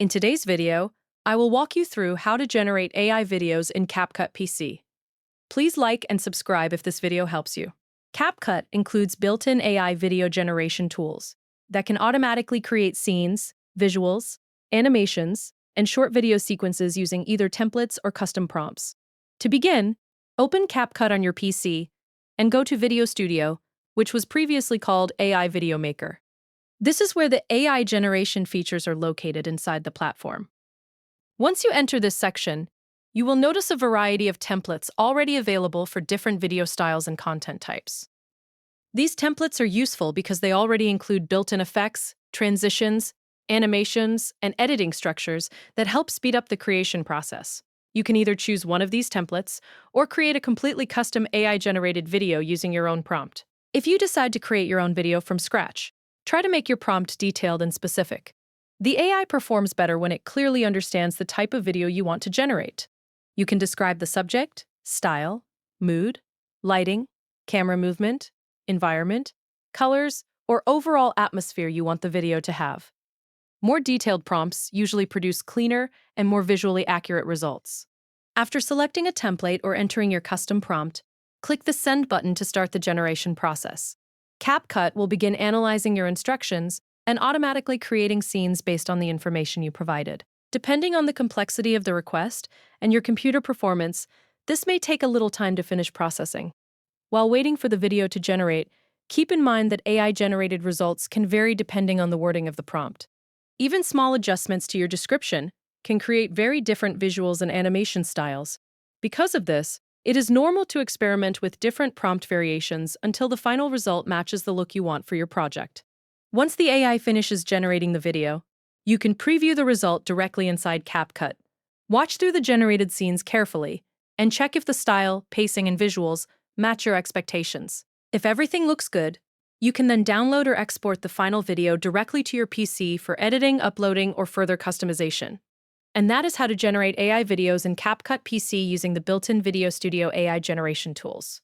In today's video, I will walk you through how to generate AI videos in CapCut PC. Please like and subscribe if this video helps you. CapCut includes built-in AI video generation tools that can automatically create scenes, visuals, animations, and short video sequences using either templates or custom prompts. To begin, open CapCut on your PC and go to Video Studio, which was previously called AI Video Maker. This is where the AI generation features are located inside the platform. Once you enter this section, you will notice a variety of templates already available for different video styles and content types. These templates are useful because they already include built-in effects, transitions, animations, and editing structures that help speed up the creation process. You can either choose one of these templates or create a completely custom AI-generated video using your own prompt. If you decide to create your own video from scratch, try to make your prompt detailed and specific. The AI performs better when it clearly understands the type of video you want to generate. You can describe the subject, style, mood, lighting, camera movement, environment, colors, or overall atmosphere you want the video to have. More detailed prompts usually produce cleaner and more visually accurate results. After selecting a template or entering your custom prompt, click the Send button to start the generation process. CapCut will begin analyzing your instructions and automatically creating scenes based on the information you provided. Depending on the complexity of the request and your computer performance, this may take a little time to finish processing. While waiting for the video to generate, keep in mind that AI-generated results can vary depending on the wording of the prompt. Even small adjustments to your description can create very different visuals and animation styles. Because of this, it is normal to experiment with different prompt variations until the final result matches the look you want for your project. Once the AI finishes generating the video, you can preview the result directly inside CapCut. Watch through the generated scenes carefully and check if the style, pacing, and visuals match your expectations. If everything looks good, you can then download or export the final video directly to your PC for editing, uploading, or further customization. And that is how to generate AI videos in CapCut PC using the built-in Video Studio AI generation tools.